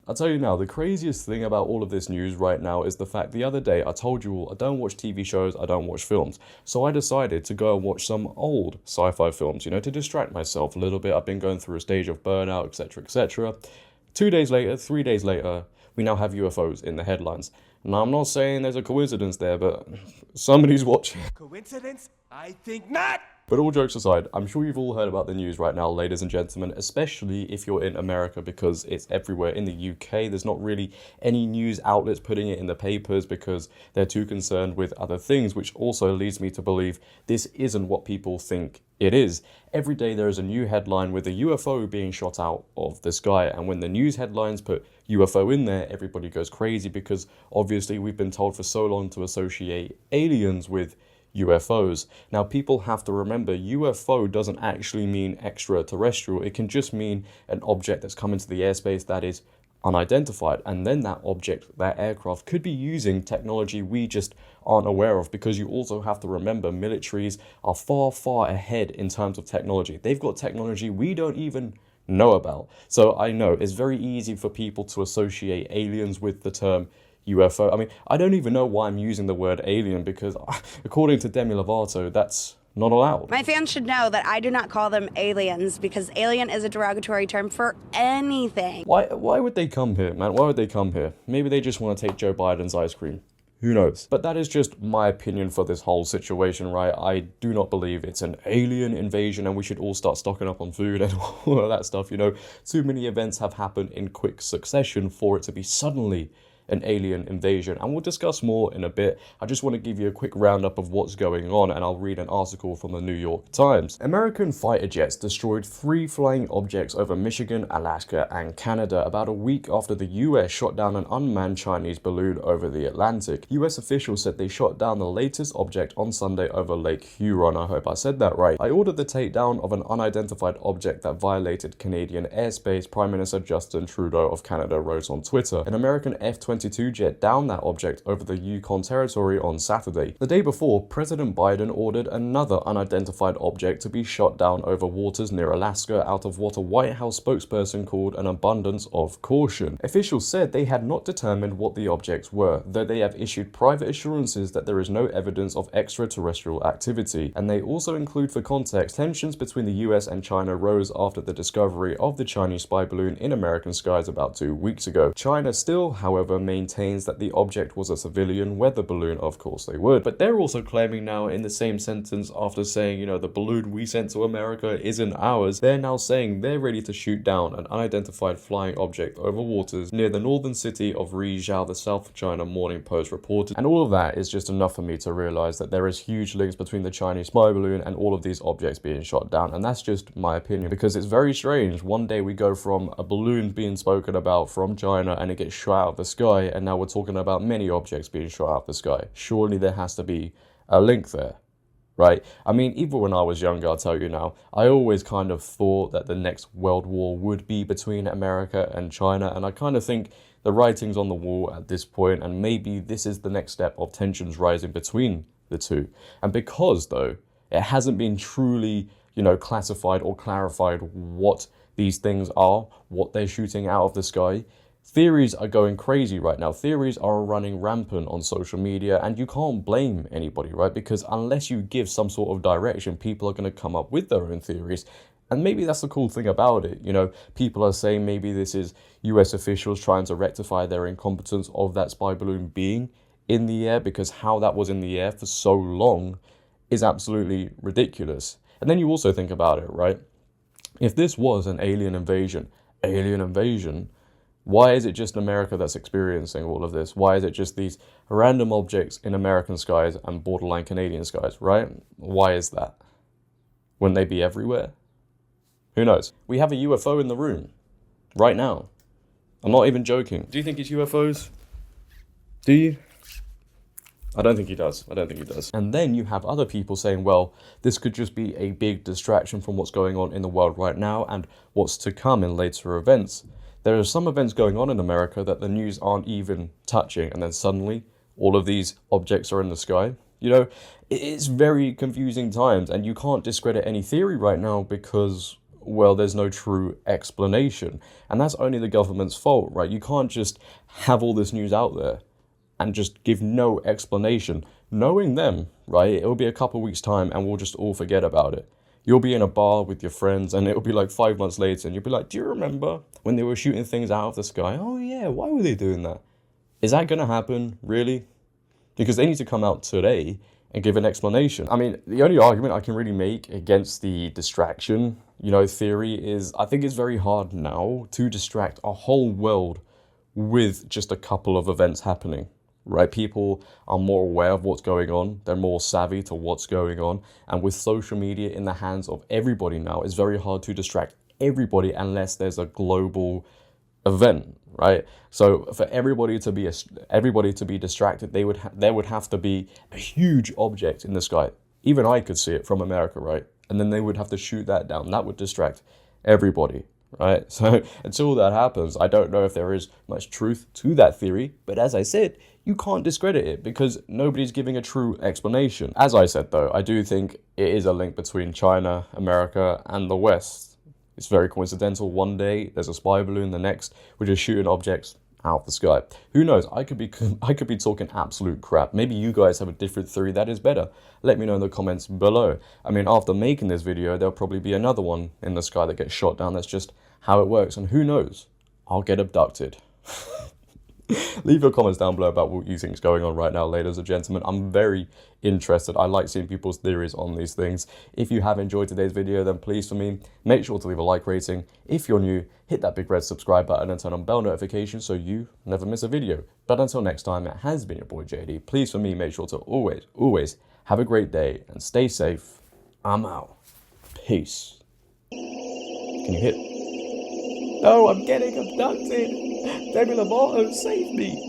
I'll tell you now, the craziest thing about all of this news right now is the fact the other day I told you all I don't watch TV shows, I don't watch films. So I decided to go and watch some old sci-fi films, you know, to distract myself a little bit. I've been going through a stage of burnout, etc., etc. 2 days later, 3 days later, we now have UFOs in the headlines. Now, I'm not saying there's a coincidence there, but somebody's watching. Coincidence? I think not! But all jokes aside, I'm sure you've all heard about the news right now, ladies and gentlemen, especially if you're in America, because it's everywhere. In the UK, there's not really any news outlets putting it in the papers because they're too concerned with other things, which also leads me to believe this isn't what people think it is. Every day there is a new headline with a UFO being shot out of the sky, and when the news headlines put UFO in there, everybody goes crazy because obviously we've been told for so long to associate aliens with UFOs. Now, people have to remember UFO doesn't actually mean extraterrestrial. It can just mean an object that's come into the airspace that is unidentified, and then that object, that aircraft, could be using technology we just aren't aware of, because you also have to remember militaries are far ahead in terms of technology. They've got technology we don't even know about. So I know it's very easy for people to associate aliens with the term UFO. I mean, I don't even know why I'm using the word alien, because according to Demi Lovato, that's not allowed. My fans should know that I do not call them aliens, because alien is a derogatory term for anything. Why would they come here, man? Why would they come here? Maybe they just want to take Joe Biden's ice cream. Who knows? But that is just my opinion for this whole situation, right? I do not believe it's an alien invasion and we should all start stocking up on food and all of that stuff, you know? Too many events have happened in quick succession for it to be suddenly an alien invasion, and we'll discuss more in a bit. I just want to give you a quick roundup of what's going on, and I'll read an article from the New York Times. American fighter jets destroyed 3 flying objects over Michigan, Alaska, and Canada about a week after the US shot down an unmanned Chinese balloon over the Atlantic. US officials said they shot down the latest object on Sunday over Lake Huron. I hope I said that right. I ordered the takedown of an unidentified object that violated Canadian airspace, Prime Minister Justin Trudeau of Canada wrote on Twitter. An American F-22 jet downed that object over the Yukon Territory on Saturday. The day before, President Biden ordered another unidentified object to be shot down over waters near Alaska out of what a White House spokesperson called an abundance of caution. Officials said they had not determined what the objects were, though they have issued private assurances that there is no evidence of extraterrestrial activity. And they also include, for context, tensions between the US and China rose after the discovery of the Chinese spy balloon in American skies about 2 weeks ago. China still, however, maintains that the object was a civilian weather balloon. Of course they would. But they're also claiming now in the same sentence, after saying, you know, the balloon we sent to America isn't ours, they're now saying they're ready to shoot down an unidentified flying object over waters near the northern city of Rizhao, the South China Morning Post reported. And all of that is just enough for me to realize that there is huge links between the Chinese spy balloon and all of these objects being shot down. And that's just my opinion, because it's very strange. One day we go from a balloon being spoken about from China and it gets shot out of the sky, and now we're talking about many objects being shot out of the sky. Surely there has to be a link there, right? I mean, even when I was younger, I'll tell you now, I always kind of thought that the next world war would be between America and China, and I kind of think the writing's on the wall at this point, and maybe this is the next step of tensions rising between the two. And because, though, it hasn't been truly, you know, classified or clarified what these things are, what they're shooting out of the sky, theories are going crazy right now. Theories are running rampant on social media, and you can't blame anybody, right? Because unless you give some sort of direction, people are going to come up with their own theories. And maybe that's the cool thing about it. You know, people are saying maybe this is US officials trying to rectify their incompetence of that spy balloon being in the air, because how that was in the air for so long is absolutely ridiculous. And then you also think about it, right? If this was an alien invasion, why is it just America that's experiencing all of this? Why is it just these random objects in American skies and borderline Canadian skies, right? Why is that? Wouldn't they be everywhere? Who knows? We have a UFO in the room right now. I'm not even joking. Do you think it's UFOs? Do you? I don't think he does. And then you have other people saying, well, this could just be a big distraction from what's going on in the world right now and what's to come in later events. There are some events going on in America that the news aren't even touching, and then suddenly all of these objects are in the sky. You know, it's very confusing times, and you can't discredit any theory right now because well, there's no true explanation. And that's only the government's fault, right? You can't just have all this news out there and just give no explanation. Knowing them, right, it'll be a couple of weeks' time and we'll just all forget about it. You'll be in a bar with your friends and it'll be like 5 months later and you'll be like, do you remember when they were shooting things out of the sky? Oh yeah, why were they doing that? Is that going to happen, really? Because they need to come out today and give an explanation. I mean, the only argument I can really make against the distraction, theory is I think it's very hard now to distract a whole world with just a couple of events happening, right? People are more aware of what's going on. They're more savvy to what's going on. And with social media in the hands of everybody now, it's very hard to distract everybody unless there's a global event, right? So for everybody to be distracted, there would have to be a huge object in the sky. Even I could see it from America, right? And then they would have to shoot that down. That would distract everybody, right? So until that happens, I don't know if there is much truth to that theory. But as I said, you can't discredit it because nobody's giving a true explanation. As I said, though, I do think it is a link between China, America, and the West. It's very coincidental. One day there's a spy balloon, the next we're just shooting objects out of the sky. Who knows? I could be talking absolute crap. Maybe you guys have a different theory that is better. Let me know in the comments below. I mean, after making this video, there'll probably be another one in the sky that gets shot down. That's just how it works. And who knows? I'll get abducted. Leave your comments down below about what you think is going on right now, ladies and gentlemen. I'm very interested. I like seeing people's theories on these things. If you have enjoyed today's video, then please, for me, make sure to leave a like rating. If you're new, hit that big red subscribe button and turn on bell notifications so you never miss a video. But until next time, it has been your boy JD. Please, for me, make sure to always have a great day and stay safe. I'm out. Peace. Can you hit? No, I'm getting abducted. Demi Lovato, save me.